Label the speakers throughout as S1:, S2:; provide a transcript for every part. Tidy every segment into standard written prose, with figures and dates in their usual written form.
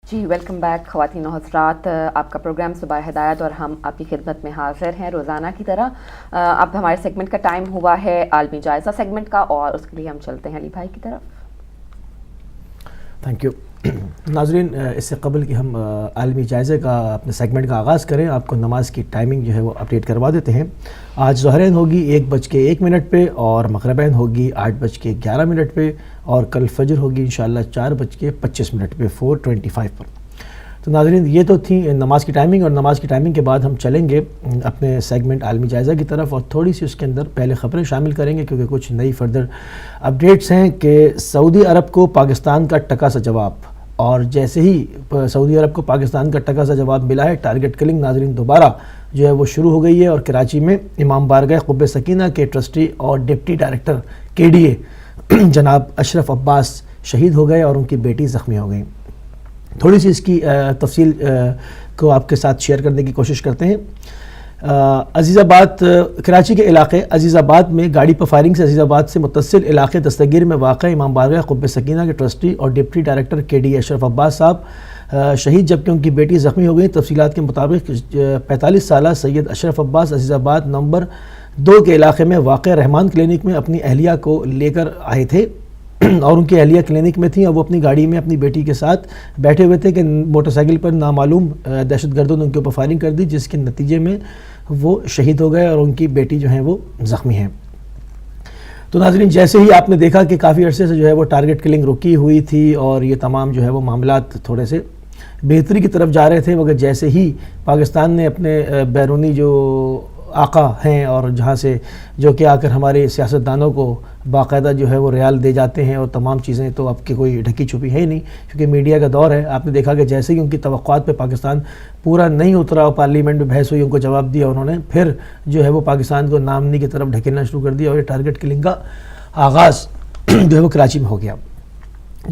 S1: جی welcome back خواتین و حضرات، آپ کا پروگرام صبح ہدایت اور ہم آپ کی خدمت میں حاضر ہیں روزانہ کی طرح۔ اب ہمارے سیگمنٹ کا ٹائم ہوا ہے عالمی جائزہ سیگمنٹ کا، اور اس کے لیے ہم چلتے ہیں علی بھائی کی طرف۔
S2: تھینک یو ناظرین، اس سے قبل کہ ہم عالمی جائزے کا اپنے سیگمنٹ کا آغاز کریں، آپ کو نماز کی ٹائمنگ جو ہے وہ اپڈیٹ کروا دیتے ہیں۔ آج ظہرین ہوگی 1:01 پہ، اور مغربین ہوگی 8:11 پہ، اور کل فجر ہوگی انشاءاللہ 4:25 پہ 4:25 پر۔ تو ناظرین، یہ تو تھی نماز کی ٹائمنگ، اور نماز کی ٹائمنگ کے بعد ہم چلیں گے اپنے سیگمنٹ عالمی جائزہ کی طرف، اور تھوڑی سی اس کے اندر پہلے خبریں شامل کریں گے، کیونکہ کچھ نئی فردر اپڈیٹس ہیں کہ سعودی عرب کو پاکستان کا ٹکا سا جواب، اور جیسے ہی سعودی عرب کو پاکستان کا ٹکا سا جواب ملا ہے، ٹارگٹ کلنگ ناظرین دوبارہ جو ہے وہ شروع ہو گئی ہے، اور کراچی میں امام بارگاہ قبہ سکینہ کے ٹرسٹی اور ڈپٹی ڈائریکٹر KDA جناب اشرف عباس شہید ہو گئے، اور ان کی بیٹی زخمی ہو گئی۔ تھوڑی سی اس کی تفصیل کو آپ کے ساتھ شیئر کرنے کی کوشش کرتے ہیں۔ عزیز آباد، کراچی کے علاقے عزیز آباد میں گاڑی پر فائرنگ سے عزیز آباد سے متصل علاقے دستگیر میں واقع امام بارگاہ قبہ سکینہ کے ٹرسٹی اور ڈپٹی ڈائریکٹر KDA اشرف عباس صاحب شہید، جبکہ ان کی بیٹی زخمی ہو گئی۔ تفصیلات کے مطابق 45 سالہ سید اشرف عباس عزیز آباد نمبر 2 کے علاقے میں واقع رحمان کلینک میں اپنی اہلیہ کو لے کر آئے تھے، اور ان کی اہلیہ کلینک میں تھیں، اور وہ اپنی گاڑی میں اپنی بیٹی کے ساتھ بیٹھے ہوئے تھے کہ موٹر سائیکل پر نامعلوم دہشت گردوں نے ان کے اوپر فائرنگ کر دی، جس کے نتیجے میں وہ شہید ہو گئے، اور ان کی بیٹی جو ہیں وہ زخمی ہیں۔ تو ناظرین، جیسے ہی آپ نے دیکھا کہ کافی عرصے سے جو ہے وہ ٹارگٹ کلنگ رکی ہوئی تھی، اور یہ تمام جو ہے وہ معاملات تھوڑے سے بہتری کی طرف جا رہے تھے، مگر جیسے ہی پاکستان نے اپنے بیرونی جو آقا ہیں، اور جہاں سے جو کہ آ کر ہمارے سیاستدانوں کو باقاعدہ جو ہے وہ ریال دے جاتے ہیں، اور تمام چیزیں تو اب کی کوئی ڈھکی چھپی ہے ہی نہیں، کیونکہ میڈیا کا دور ہے۔ آپ نے دیکھا کہ جیسے ہی ان کی توقعات پہ پاکستان پورا نہیں اترا، اور پارلیمنٹ میں بحث ہوئی، ان کو جواب دیا انہوں نے، پھر جو ہے وہ پاکستان کو نامنی کی طرف ڈھکیلنا شروع کر دیا، اور یہ ٹارگٹ کلنگ کا آغاز جو ہے وہ کراچی میں ہو گیا۔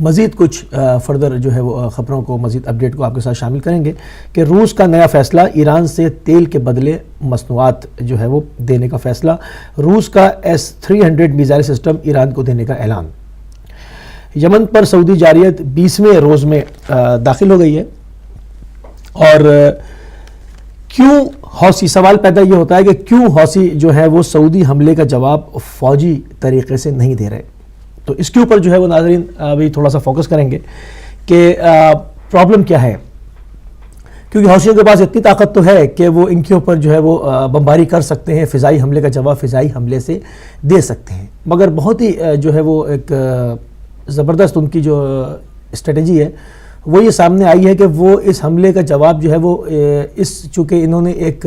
S2: مزید کچھ فردر جو ہے وہ خبروں کو، مزید اپڈیٹ کو آپ کے ساتھ شامل کریں گے کہ روس کا نیا فیصلہ، ایران سے تیل کے بدلے مصنوعات جو ہے وہ دینے کا فیصلہ، روس کا S-300 میزائل سسٹم ایران کو دینے کا اعلان۔ یمن پر سعودی جارحیت 20ویں روز میں داخل ہو گئی ہے، اور کیوں حوثی، سوال پیدا یہ ہوتا ہے کہ کیوں حوثی جو ہے وہ سعودی حملے کا جواب فوجی طریقے سے نہیں دے رہے؟ تو اس کے اوپر جو ہے وہ ناظرین ابھی تھوڑا سا فوکس کریں گے کہ پرابلم کیا ہے، کیونکہ حوثیوں کے پاس اتنی طاقت تو ہے کہ وہ ان کے اوپر جو ہے وہ بمباری کر سکتے ہیں، فضائی حملے کا جواب فضائی حملے سے دے سکتے ہیں، مگر بہت ہی جو ہے وہ ایک زبردست ان کی جو اسٹریٹجی ہے وہ یہ سامنے آئی ہے کہ وہ اس حملے کا جواب جو ہے وہ چونکہ انہوں نے ایک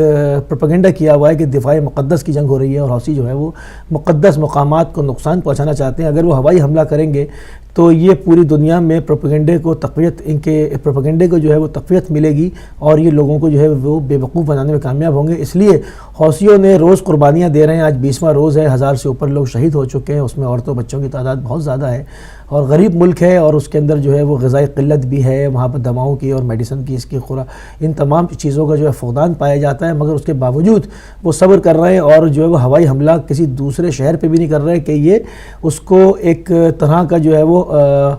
S2: پروپیگنڈا کیا ہوا ہے کہ دفاع مقدس کی جنگ ہو رہی ہے، اور حوثی جو ہے وہ مقدس مقامات کو نقصان پہنچانا چاہتے ہیں۔ اگر وہ ہوائی حملہ کریں گے تو یہ پوری دنیا میں پروپیگنڈے کو تقویت، ان کے پروپیگنڈے کو جو ہے وہ تقویت ملے گی، اور یہ لوگوں کو جو ہے وہ بے وقوف بنانے میں کامیاب ہوں گے۔ اس لیے حوثیوں نے روز قربانیاں دے رہے ہیں، آج 20واں روز ہے، 1000 سے اوپر لوگ شہید ہو چکے ہیں، اس میں عورتوں بچوں کی تعداد بہت زیادہ ہے، اور غریب ملک ہے، اور اس کے اندر جو ہے وہ غذائی قلت بھی ہے، وہاں پر دواؤں کی اور میڈیسن کی، اس کی ان تمام چیزوں کا جو ہے فقدان پایا جاتا ہے، مگر اس کے باوجود وہ صبر کر رہے ہیں، اور جو ہے وہ ہوائی حملہ کسی دوسرے شہر پہ بھی نہیں کر رہے کہ یہ اس کو ایک طرح کا جو ہے وہ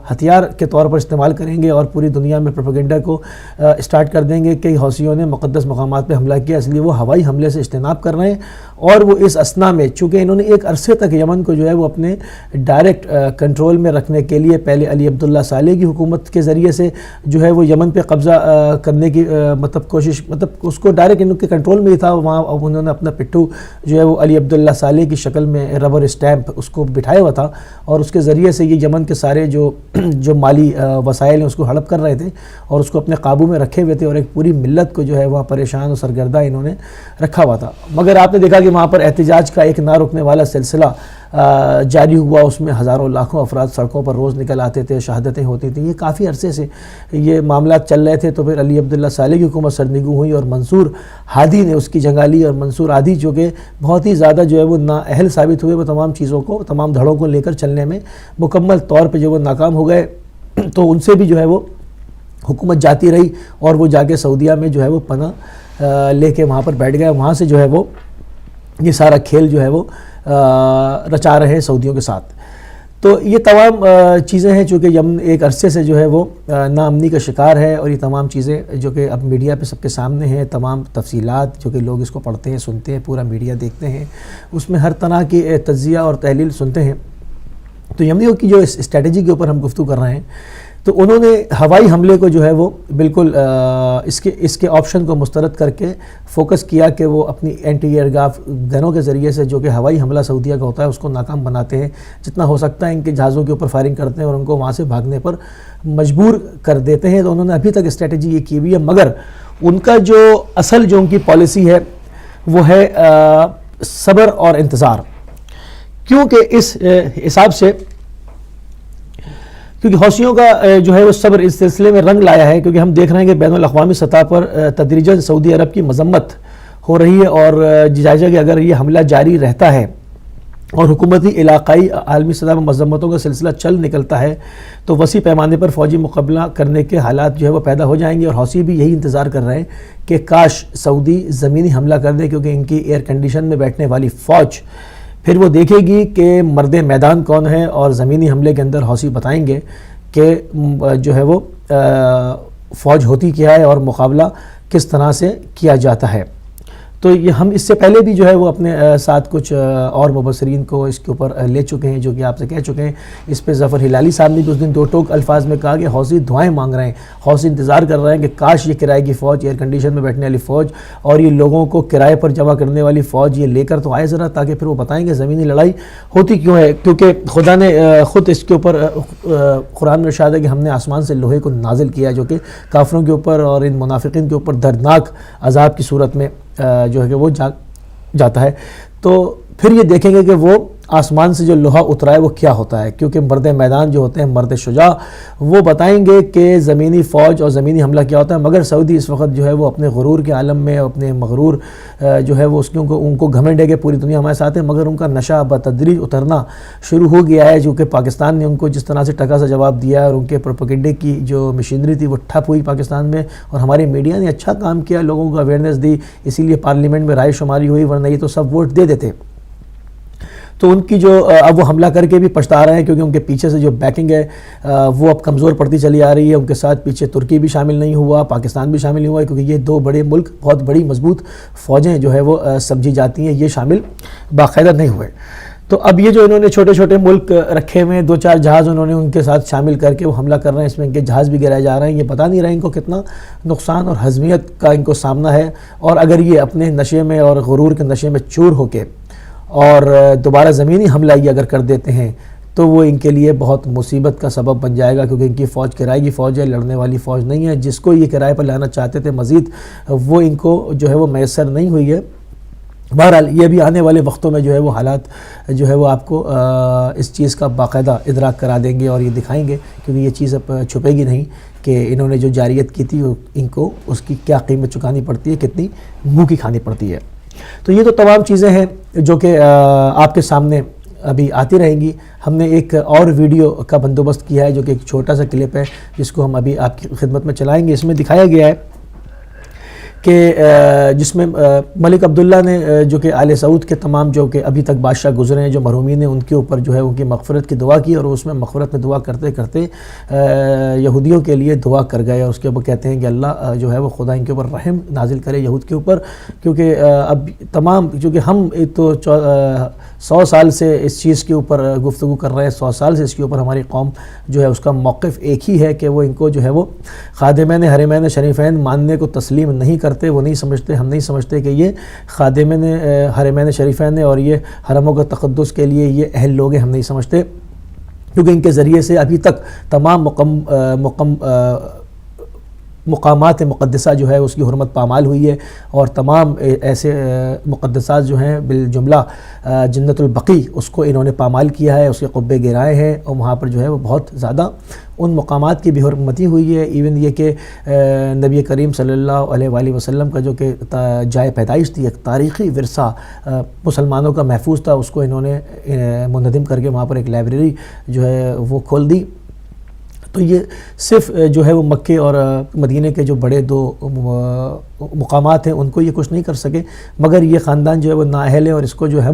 S2: ہتھیار کے طور پر استعمال کریں گے، اور پوری دنیا میں پروپیگنڈا کو اسٹارٹ کر دیں گے کہ حوثیوں نے مقدس مقامات پہ حملہ کیا، اس لیے وہ ہوائی حملے سے اجتناب کر رہے ہیں۔ اور وہ اس اثنا میں، چونکہ انہوں نے ایک عرصے تک یمن کو جو ہے وہ اپنے ڈائریکٹ کنٹرول میں رکھنے کے لیے پہلے علی عبداللہ صالح کی حکومت کے ذریعے سے جو ہے وہ یمن پہ قبضہ کرنے کی کوشش، اس کو ڈائریکٹ ان کے کنٹرول میں ہی تھا، وہاں انہوں نے اپنا پٹھو جو ہے وہ علی عبداللہ صالح کی شکل میں ربر اسٹیمپ اس کو بٹھایا ہوا تھا، اور اس کے ذریعے سے یہ یمن کے سارے جو مالی وسائل ہیں اس کو ہڑپ کر رہے تھے، اور اس کو اپنے قابو میں رکھے ہوئے تھے، اور ایک پوری ملت کو جو ہے وہ پریشان اور سرگردہ انہوں نے رکھا ہوا تھا۔ مگر آپ نے دیکھا کہ وہاں پر احتجاج کا ایک نہ رکنے والا سلسلہ جاری ہوا، اس میں ہزاروں لاکھوں افراد سڑکوں پر روز نکل آتے تھے، شہادتیں ہوتی تھیں، یہ کافی عرصے سے یہ معاملات چل رہے تھے۔ تو پھر علی عبداللہ صالح کی حکومت سرنگوں ہوئی، اور منصور ہادی نے اس کی جنگا لی، اور منصور ہادی جو کہ بہت ہی زیادہ جو ہے وہ نااہل ثابت ہوئے، وہ تمام چیزوں کو، تمام دھڑوں کو لے کر چلنے میں مکمل طور پہ جو وہ ناکام ہو گئے، تو ان سے بھی جو ہے وہ حکومت جاتی رہی، اور وہ جا کے سعودیہ میں جو ہے وہ پناہ لے کے وہاں پر بیٹھ گئے، وہاں سے جو ہے وہ یہ سارا کھیل جو ہے وہ رچا رہے ہیں سعودیوں کے ساتھ۔ تو یہ تمام چیزیں ہیں چونکہ یمن ایک عرصے سے جو ہے وہ ناامنی کا شکار ہے، اور یہ تمام چیزیں جو کہ اب میڈیا پہ سب کے سامنے ہیں، تمام تفصیلات جو کہ لوگ اس کو پڑھتے ہیں، سنتے ہیں، پورا میڈیا دیکھتے ہیں، اس میں ہر طرح کی تجزیہ اور تحلیل سنتے ہیں۔ تو یمنیوں کی جو اسٹریٹجی کے اوپر ہم گفتگو کر رہے ہیں، تو انہوں نے ہوائی حملے کو جو ہے وہ بالکل اس کے آپشن کو مسترد کر کے فوکس کیا کہ وہ اپنی اینٹی ایئرکرافٹ گنوں کے ذریعے سے جو کہ ہوائی حملہ سعودیہ کا ہوتا ہے اس کو ناکام بناتے ہیں، جتنا ہو سکتا ہے ان کے جہازوں کے اوپر فائرنگ کرتے ہیں اور ان کو وہاں سے بھاگنے پر مجبور کر دیتے ہیں۔ تو انہوں نے ابھی تک اسٹریٹجی یہ کی ہوئی ہے، مگر ان کا جو اصل جو ان کی پالیسی ہے وہ ہے صبر اور انتظار، کیونکہ اس حساب سے کیونکہ حوثیوں کا جو ہے وہ صبر اس سلسلے میں رنگ لایا ہے، کیونکہ ہم دیکھ رہے ہیں کہ بین الاقوامی سطح پر تدریجاً سعودی عرب کی مذمت ہو رہی ہے، اور جائزہ کہ اگر یہ حملہ جاری رہتا ہے اور حکومتی علاقائی عالمی سطح پر مذمتوں کا سلسلہ چل نکلتا ہے تو وسیع پیمانے پر فوجی مقابلہ کرنے کے حالات جو ہے وہ پیدا ہو جائیں گے، اور حوثی بھی یہی انتظار کر رہے ہیں کہ کاش سعودی زمینی حملہ کر دے، کیونکہ ان کی ایئر کنڈیشن میں بیٹھنے والی فوج پھر وہ دیکھے گی کہ مرد میدان کون ہے، اور زمینی حملے کے اندر حوثی بتائیں گے کہ جو ہے وہ فوج ہوتی کیا ہے اور مقابلہ کس طرح سے کیا جاتا ہے۔ تو یہ ہم اس سے پہلے بھی جو ہے وہ اپنے ساتھ کچھ اور مبصرین کو اس کے اوپر لے چکے ہیں، جو کہ آپ سے کہہ چکے ہیں۔ اس پہ ظفر ہلالی صاحب نے بھی اس دن دو ٹوک الفاظ میں کہا کہ حوثی دعائیں مانگ رہے ہیں، حوثی انتظار کر رہے ہیں کہ کاش یہ کرائے کی فوج، ایئر کنڈیشن میں بیٹھنے والی فوج اور یہ لوگوں کو کرائے پر جمع کرنے والی فوج یہ لے کر تو آئے ذرا، تاکہ پھر وہ بتائیں گے زمینی لڑائی ہوتی کیوں ہے۔ کیونکہ خدا نے خود اس کے اوپر قرآن میں ارشاد ہے کہ ہم نے آسمان سے لوہے کو نازل کیا، جو کہ کافروں کے اوپر اور ان منافقین کے اوپر دردناک عذاب کی صورت میں جو ہے کہ وہ جاتا ہے۔ تو پھر یہ دیکھیں گے کہ وہ آسمان سے جو لوہا اترا ہے وہ کیا ہوتا ہے، کیونکہ مرد میدان جو ہوتے ہیں، مرد شجاع، وہ بتائیں گے کہ زمینی فوج اور زمینی حملہ کیا ہوتا ہے۔ مگر سعودی اس وقت جو ہے وہ اپنے غرور کے عالم میں، اپنے مغرور جو ہے وہ ان کو گھمنڈ ہے کہ پوری دنیا ہمارے ساتھ ہے، مگر ان کا نشہ بتدریج اترنا شروع ہو گیا ہے، جو کہ پاکستان نے ان کو جس طرح سے ٹکا سا جواب دیا ہے، اور ان کے پروپیگنڈے کی جو مشینری تھی وہ ٹھپ ہوئی پاکستان میں، اور ہماری میڈیا نے اچھا کام کیا، لوگوں کو اویئرنیس دی، اسی لیے پارلیمنٹ میں رائے شماری ہوئی، ورنہ یہ تو سب ووٹ دے دیتے۔ تو ان کی جو اب وہ حملہ کر کے بھی پچھتا رہے ہیں، کیونکہ ان کے پیچھے سے جو بیکنگ ہے وہ اب کمزور پڑتی چلی آ رہی ہے۔ ان کے ساتھ پیچھے ترکی بھی شامل نہیں ہوا، پاکستان بھی شامل نہیں ہوا، کیونکہ یہ دو بڑے ملک، بہت بڑی مضبوط فوجیں جو ہے وہ سمجھی جاتی ہیں، یہ شامل باقاعدہ نہیں ہوئے۔ تو اب یہ جو انہوں نے چھوٹے چھوٹے ملک رکھے ہوئے ہیں، دو چار جہاز انہوں نے ان کے ساتھ شامل کر کے وہ حملہ کر رہے ہیں، اس میں ان کے جہاز بھی گرائے جا رہے ہیں، یہ بتا نہیں رہے ان کو کتنا نقصان اور ہضمیت کا ان کو سامنا ہے۔ اور اگر یہ اپنے نشے میں اور غرور کے نشے میں چور ہو کے اور دوبارہ زمینی حملہ یہ اگر کر دیتے ہیں تو وہ ان کے لیے بہت مصیبت کا سبب بن جائے گا، کیونکہ ان کی فوج کرائے کی فوج ہے، لڑنے والی فوج نہیں ہے۔ جس کو یہ کرائے پر لانا چاہتے تھے مزید، وہ ان کو جو ہے وہ میسر نہیں ہوئی ہے۔ بہرحال یہ بھی آنے والے وقتوں میں جو ہے وہ حالات جو ہے وہ آپ کو اس چیز کا باقاعدہ ادراک کرا دیں گے اور یہ دکھائیں گے، کیونکہ یہ چیز اب چھپے گی نہیں کہ انہوں نے جو جاریت کی تھی ان کو اس کی کیا قیمت چکانی پڑتی ہے، کتنی منہ کی کھانی پڑتی ہے۔ تو یہ تو تمام چیزیں ہیں جو کہ آپ کے سامنے ابھی آتی رہیں گی۔ ہم نے ایک اور ویڈیو کا بندوبست کیا ہے جو کہ ایک چھوٹا سا کلپ ہے، جس کو ہم ابھی آپ کی خدمت میں چلائیں گے۔ اس میں دکھایا گیا ہے کہ جس میں ملک عبداللہ نے جو کہ آل سعود کے تمام جو کہ ابھی تک بادشاہ گزرے ہیں، جو مرحومین ہیں، ان کے اوپر جو ہے ان کی مغفرت کی دعا کی، اور اس میں مغفرت میں دعا کرتے کرتے یہودیوں کے لیے دعا کر گئے، اور اس کے اوپر کہتے ہیں کہ اللہ جو ہے وہ خدا ان کے اوپر رحم نازل کرے یہود کے اوپر، کیونکہ اب تمام چونکہ ہم تو 100 سال سے اس چیز کے اوپر گفتگو کر رہے ہیں، 100 سال سے اس کے اوپر ہماری قوم جو ہے اس کا موقف ایک ہی ہے کہ وہ ان کو جو ہے وہ خادمین حرمین شریفین ماننے کو تسلیم نہیں کرتے، وہ نہیں سمجھتے، ہم نہیں سمجھتے کہ یہ خادمین حرمین شریفین اور یہ حرموں کا تقدس کے لیے یہ اہل لوگ ہیں، ہم نہیں سمجھتے، کیونکہ ان کے ذریعے سے ابھی تک تمام مقامات مقدسہ جو ہے اس کی حرمت پامال ہوئی ہے، اور تمام ایسے مقدسات جو ہیں بالجملہ جنت البقیع اس کو انہوں نے پامال کیا ہے، اس کے قبے گرائے ہیں، اور وہاں پر جو ہے وہ بہت زیادہ ان مقامات کی بھی حرمتی ہوئی ہے۔ ایون یہ کہ نبی کریم صلی اللہ علیہ وآلہ وسلم کا جو کہ جائے پیدائش تھی، ایک تاریخی ورثہ مسلمانوں کا محفوظ تھا، اس کو انہوں نے منہدم کر کے وہاں پر ایک لائبریری جو ہے وہ کھول دی۔ تو یہ صرف جو ہے وہ مکے اور مدینے کے جو بڑے دو مقامات ہیں ان کو یہ کچھ نہیں کر سکے، مگر یہ خاندان جو ہے وہ نااہل ہے، اور اس کو جو ہے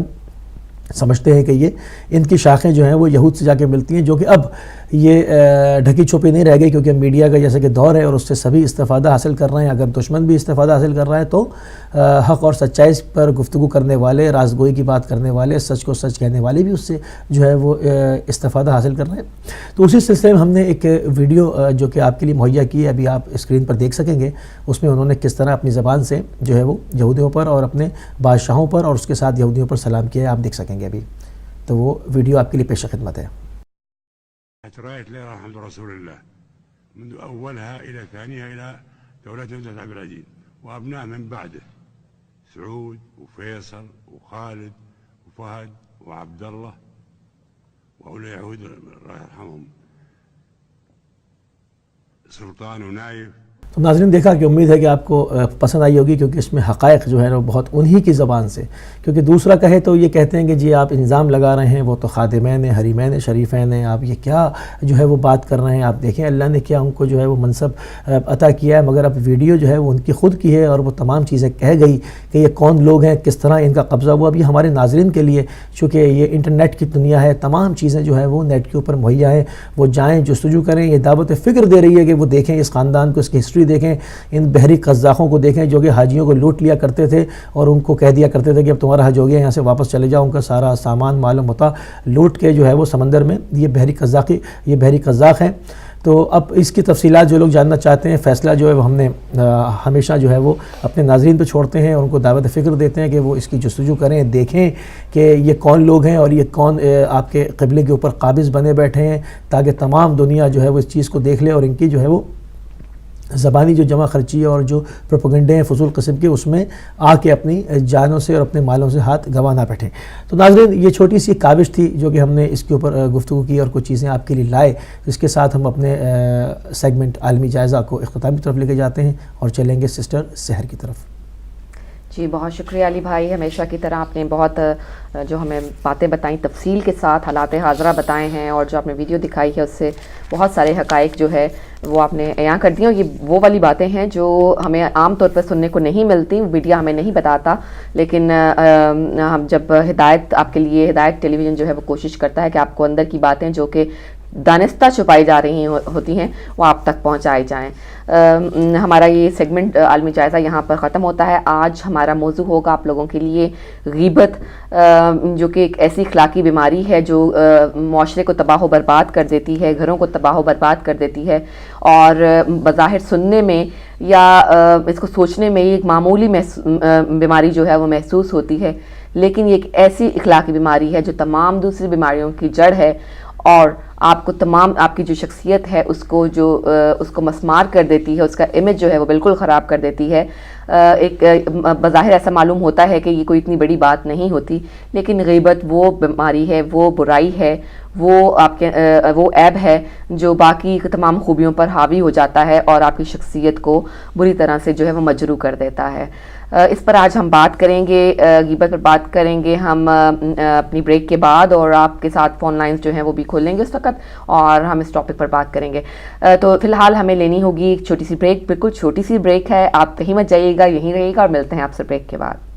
S2: سمجھتے ہیں کہ یہ ان کی شاخیں جو ہیں وہ یہود سے جا کے ملتی ہیں، جو کہ اب یہ ڈھکی چھپی نہیں رہ گئی، کیونکہ میڈیا کا جیسے کہ دور ہے اور اس سے سبھی استفادہ حاصل کر رہے ہیں۔ اگر دشمن بھی استفادہ حاصل کر رہا ہے تو حق اور سچائی پر گفتگو کرنے والے، رازگوئی کی بات کرنے والے، سچ کو سچ کہنے والے بھی اس سے جو ہے وہ استفادہ حاصل کر رہے ہیں۔ تو اسی سلسلے میں ہم نے ایک ویڈیو جو کہ آپ کے لیے مہیا کی ہے، ابھی آپ اسکرین پر دیکھ سکیں گے، اس میں انہوں نے کس طرح اپنی زبان سے جو ہے وہ یہودیوں پر اور اپنے بادشاہوں پر اور اس کے ساتھ یہودیوں پر سلام کیا ہے، آپ دیکھ سکیں گے ابھی۔ تو وہ ویڈیو آپ کے لیے پیش خدمت ہے۔
S3: رايت لي رحمة رسول الله منذ أولها إلى ثانيها إلى دولة ابنة عبد العزيز وأبناء من بعده، سعود وفيصل وخالد وفهد وعبد الله وأولي يهود الله يرحمهم، سلطان ونايف۔
S2: تو ناظرین دیکھا کہ امید ہے کہ آپ کو پسند آئی ہوگی، کیونکہ اس میں حقائق جو ہے وہ بہت انہی کی زبان سے، کیونکہ دوسرا کہے تو یہ کہتے ہیں کہ جی آپ الزام لگا رہے ہیں، وہ تو خادمین ہیں، حریمین شریفین ہیں، آپ یہ کیا جو ہے وہ بات کر رہے ہیں۔ آپ دیکھیں اللہ نے کیا ان کو جو ہے وہ منصب عطا کیا ہے، مگر اب ویڈیو جو ہے وہ ان کی خود کی ہے اور وہ تمام چیزیں کہہ گئی کہ یہ کون لوگ ہیں، کس طرح ان کا قبضہ ہوا۔ اب یہ ہمارے ناظرین کے لیے چونکہ یہ انٹرنیٹ کی دنیا ہے، تمام چیزیں جو ہے وہ نیٹ کے اوپر مہیا ہیں، وہ جائیں جستجو کریں۔ یہ دعوت فکر دے رہی ہے کہ وہ دیکھیں اس خاندان کو، اس کی ہسٹری دیکھیں، ان بحری قزاقوں کو دیکھیں جو کہ حاجیوں کو لوٹ لیا کرتے تھے اور ان کو کہہ دیا کرتے تھے کہ اب تمہارا حج ہو گیا، یہاں سے واپس چلے جاؤ۔ ان کا سارا سامان مال و متاع لوٹ کے جو ہے وہ سمندر میں یہ بحری قزاق ہیں۔ تو اب اس کی تفصیلات جو لوگ جاننا چاہتے ہیں، فیصلہ جو ہے وہ ہم نے ہمیشہ جو ہے وہ اپنے ناظرین پہ چھوڑتے ہیں اور ان کو دعوت فکر دیتے ہیں کہ وہ اس کی جستجو کریں، دیکھیں کہ یہ کون لوگ ہیں اور یہ کون آپ کے قبلے کے اوپر قابض بنے بیٹھے ہیں، تاکہ تمام دنیا جو ہے وہ اس چیز کو دیکھ لے اور ان کی جو ہے وہ زبانی جو جمع خرچی ہے اور جو پروپیگنڈے ہیں فضول قسم کے، اس میں آ کے اپنی جانوں سے اور اپنے مالوں سے ہاتھ گنوا نہ بیٹھیں۔ تو ناظرین یہ چھوٹی سی کاوش تھی جو کہ ہم نے اس کے اوپر گفتگو کی اور کچھ چیزیں آپ کے لیے لائے، اس کے ساتھ ہم اپنے سیگمنٹ عالمی جائزہ کو اختتام کی طرف لے کے جاتے ہیں اور چلیں گے سسٹر سحر کی طرف۔
S1: جی بہت شکریہ علی بھائی، ہمیشہ کی طرح آپ نے بہت جو ہمیں باتیں بتائیں، تفصیل کے ساتھ حالات حاضرہ بتائے ہیں، اور جو آپ نے ویڈیو دکھائی ہے اس سے بہت سارے حقائق جو ہے وہ آپ نے عیاں کر دی ہیں۔ یہ وہ والی باتیں ہیں جو ہمیں عام طور پر سننے کو نہیں ملتی، میڈیا ہمیں نہیں بتاتا، لیکن ہم جب ہدایت آپ کے لیے، ہدایت ٹیلی ویژن جو ہے وہ کوشش کرتا ہے کہ آپ کو اندر کی باتیں جو کہ دانستہ چھپائی جا رہی ہوتی ہیں وہ آپ تک پہنچائی جائیں۔ ہمارا یہ سیگمنٹ عالمی جائزہ یہاں پر ختم ہوتا ہے۔ آج ہمارا موضوع ہوگا آپ لوگوں کے لیے غیبت، جو کہ ایک ایسی اخلاقی بیماری ہے جو معاشرے کو تباہ و برباد کر دیتی ہے، گھروں کو تباہ و برباد کر دیتی ہے، اور بظاہر سننے میں یا اس کو سوچنے میں یہ ایک معمولی بیماری جو ہے وہ محسوس ہوتی ہے، لیکن یہ ایک ایسی اخلاقی بیماری ہے جو تمام دوسری بیماریوں کی جڑ ہے، اور آپ کو تمام آپ کی جو شخصیت ہے اس کو مسمار کر دیتی ہے، اس کا امیج جو ہے وہ بالکل خراب کر دیتی ہے۔ ایک بظاہر ایسا معلوم ہوتا ہے کہ یہ کوئی اتنی بڑی بات نہیں ہوتی، لیکن غیبت وہ بیماری ہے، وہ برائی ہے، وہ عیب ہے جو باقی تمام خوبیوں پر حاوی ہو جاتا ہے اور آپ کی شخصیت کو بری طرح سے جو ہے وہ مجروح کر دیتا ہے۔ اس پر آج ہم بات کریں گے، غیبت پر بات کریں گے ہم اپنی بریک کے بعد، اور آپ کے ساتھ فون لائنز جو ہیں وہ بھی کھولیں گے اس وقت، اور ہم اس ٹاپک پر بات کریں گے۔ تو فی الحال ہمیں لینی ہوگی ایک چھوٹی سی بریک، بالکل چھوٹی سی بریک ہے، آپ کہیں مت جائیے گا، یہیں رہیے گا، اور ملتے ہیں آپ سے بریک کے بعد۔